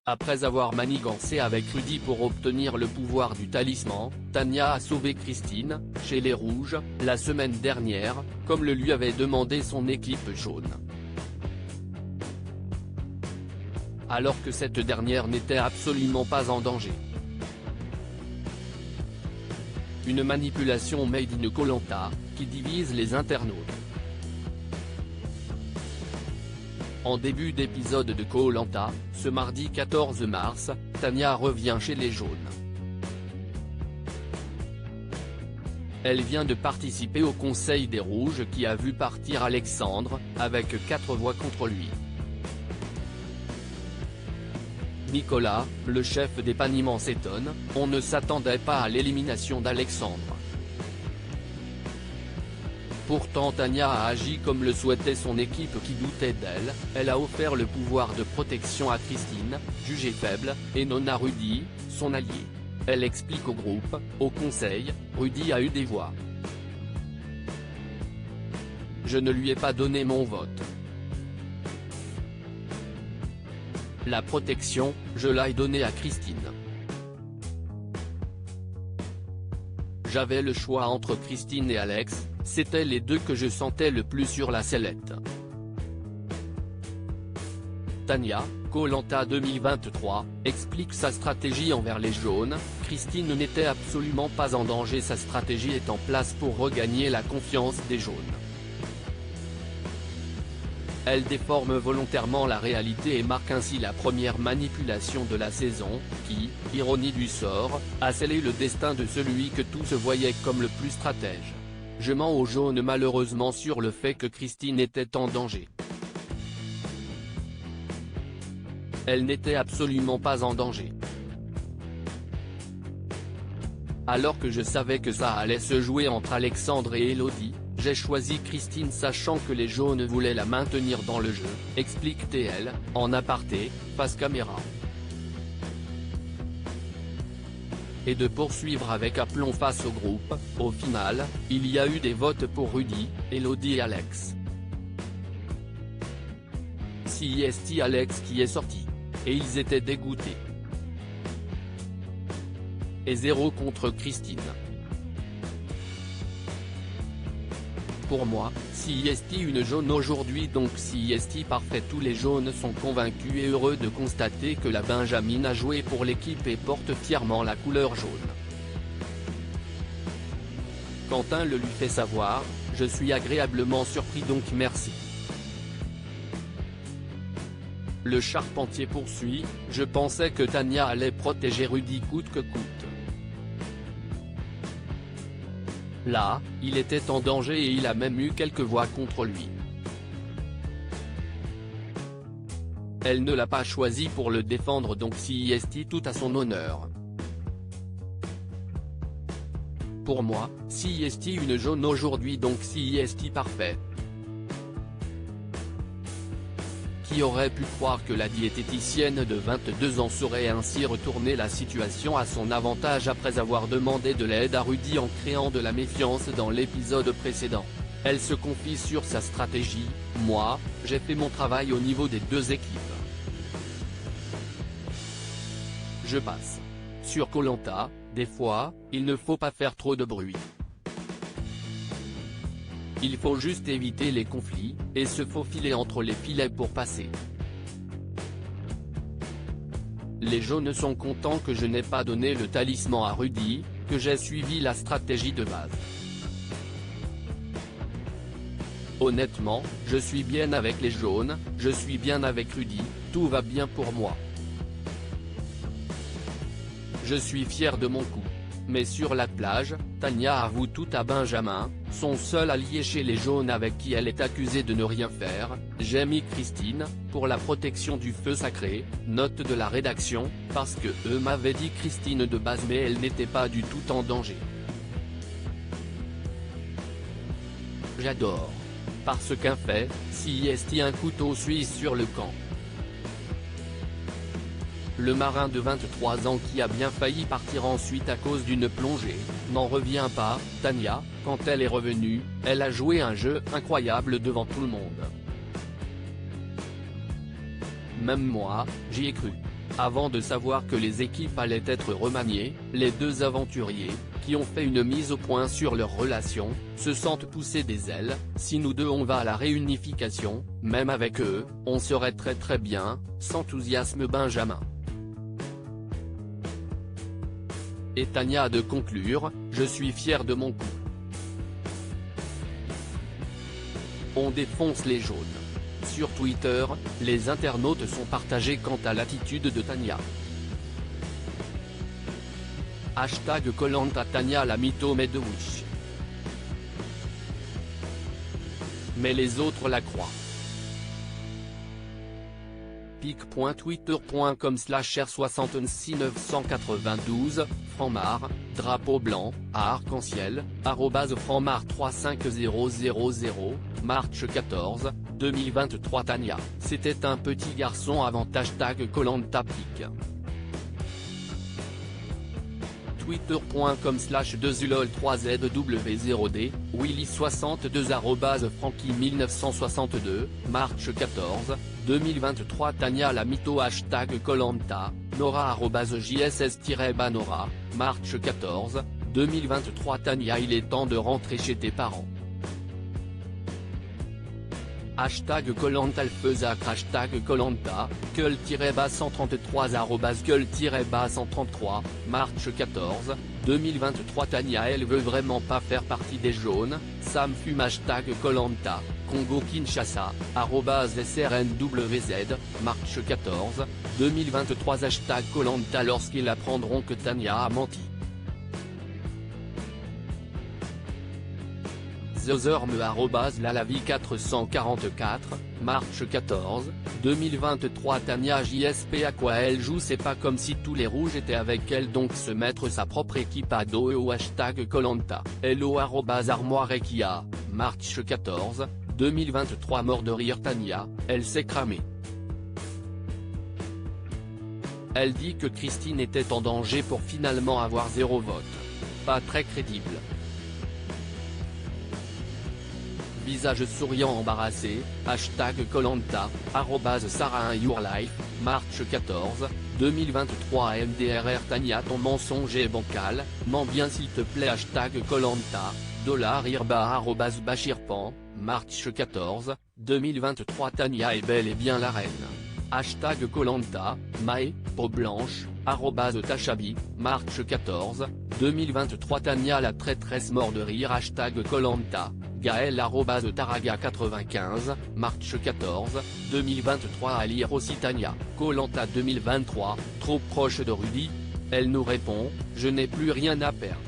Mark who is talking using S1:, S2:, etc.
S1: Après avoir manigancé avec Rudy pour obtenir le pouvoir du talisman, Tania a sauvé Christine, chez les Rouges, la semaine dernière, comme le lui avait demandé son équipe jaune. Alors que cette dernière n'était absolument pas en danger. Une manipulation made in Koh-Lanta, qui divise les internautes. En début d'épisode de Koh-Lanta, ce mardi 14 mars, Tania revient chez les jaunes. Elle vient de participer au Conseil des Rouges qui a vu partir Alexandre, avec 4 voix contre lui. Nicolas, le chef des Panimans s'étonne, on ne s'attendait pas à l'élimination d'Alexandre. Pourtant Tania a agi comme le souhaitait son équipe qui doutait d'elle, elle a offert le pouvoir de protection à Christine, jugée faible, et non à Rudy, son allié. Elle explique au groupe, au conseil, Rudy a eu des voix. Je ne lui ai pas donné mon vote. La protection, je l'ai donnée à Christine. J'avais le choix entre Christine et Alex, c'était les deux que je sentais le plus sur la sellette. Tania, Koh-Lanta 2023, explique sa stratégie envers les jaunes. Christine n'était absolument pas en danger, sa stratégie est en place pour regagner la confiance des jaunes. Elle déforme volontairement la réalité et marque ainsi la première manipulation de la saison, qui, ironie du sort, a scellé le destin de celui que tous voyaient comme le plus stratège. Je mens aux jaunes malheureusement sur le fait que Christine était en danger. Elle n'était absolument pas en danger. Alors que je savais que ça allait se jouer entre Alexandre et Elodie, j'ai choisi Christine sachant que les jaunes voulaient la maintenir dans le jeu, explique TL, en aparté, face caméra. Et de poursuivre avec aplomb face au groupe, au final, il y a eu des votes pour Rudy, Elodie et Alex. CIST Alex qui est sorti. Et ils étaient dégoûtés. Et 0 contre Christine. Pour moi, CIST une jaune aujourd'hui donc CIST parfait, tous les jaunes sont convaincus et heureux de constater que la Benjamine a joué pour l'équipe et porte fièrement la couleur jaune. Quentin le lui fait savoir, je suis agréablement surpris donc merci. Le charpentier poursuit, je pensais que Tania allait protéger Rudy coûte que coûte. Là, il était en danger et il a même eu quelques voix contre lui. Elle ne l'a pas choisi pour le défendre donc CIST tout à son honneur. Pour moi, CIST une jaune aujourd'hui donc CIST parfait. Qui aurait pu croire que la diététicienne de 22 ans saurait ainsi retourner la situation à son avantage après avoir demandé de l'aide à Rudy en créant de la méfiance dans l'épisode précédent. Elle se confie sur sa stratégie, moi, j'ai fait mon travail au niveau des deux équipes. Je passe. Sur Koh-Lanta, des fois, il ne faut pas faire trop de bruit. Il faut juste éviter les conflits, et se faufiler entre les filets pour passer. Les jaunes sont contents que je n'ai pas donné le talisman à Rudy, que j'ai suivi la stratégie de base. Honnêtement, je suis bien avec les jaunes, je suis bien avec Rudy, tout va bien pour moi. Je suis fier de mon coup. Mais sur la plage, Tania avoue tout à Benjamin, son seul allié chez les jaunes avec qui elle est accusée de ne rien faire, j'ai mis Christine, pour la protection du feu sacré, note de la rédaction, parce que eux m'avaient dit Christine de base mais elle n'était pas du tout en danger. J'adore. Parce qu'un fait, CIST un couteau suisse sur le camp. Le marin de 23 ans qui a bien failli partir ensuite à cause d'une plongée, n'en revient pas. Tania, quand elle est revenue, elle a joué un jeu incroyable devant tout le monde. Même moi, j'y ai cru. Avant de savoir que les équipes allaient être remaniées, les deux aventuriers, qui ont fait une mise au point sur leur relation, se sentent pousser des ailes. Si nous deux on va à la réunification, même avec eux, on serait très bien, s'enthousiasme Benjamin. Et Tania a de conclure, je suis fier de mon coup. On défonce les jaunes. Sur Twitter, les internautes sont partagés quant à l'attitude de Tania. Hashtag Koh-Lanta Tania la mythome de Wish. Mais les autres la croient. pic.twitter.com/r66992, Franmar, drapeau blanc, à arc-en-ciel, @franmar35000, March 14, 2023 Tania, c'était un petit garçon avant #Koh-Lanta pic. twitter.com/2ulol3zw0d, Willy62 @Franky1962, March 14, 2023 Tania la mytho #Koh-Lanta, Nora @JSS-Banora, March 14, 2023 Tania il est temps de rentrer chez tes parents. #Koh-Lanta Alfezac #Koh-Lanta, Keul-133 @Keul-133, March 14, 2023 Tania elle veut vraiment pas faire partie des jaunes, Sam fume #Koh-Lanta, Congo Kinshasa, @SRNWZ, March 14, 2023 #Koh-Lanta lorsqu'ils apprendront que Tania a menti. Zozorme @Lalavi444, March 14, 2023 Tania JSP à quoi elle joue c'est pas comme si tous les rouges étaient avec elle donc se mettre sa propre équipe à dos au #Koh-Lanta, hello @Armoirekia, March 14, 2023 mort de rire Tania, elle s'est cramée. Elle dit que Christine était en danger pour finalement avoir 0 vote. Pas très crédible. Visage souriant embarrassé, #Koh-Lanta, @SarahInYourLife, March 14, 2023 MDRR Tania ton mensonge est bancal, mens bien s'il te plaît #Koh-Lanta, $irba @Bachirpan, March 14, 2023 Tania est bel et bien la reine. #Koh-Lanta, Mae, peau blanche, @Tachabi, March 14, 2023 Tania la traîtresse mort de rire #Koh-Lanta, Gaël @Taraga95, March 14, 2023 à lire aussi Tania, Koh-Lanta 2023, trop proche de Rudy. Elle nous répond, je n'ai plus rien à perdre.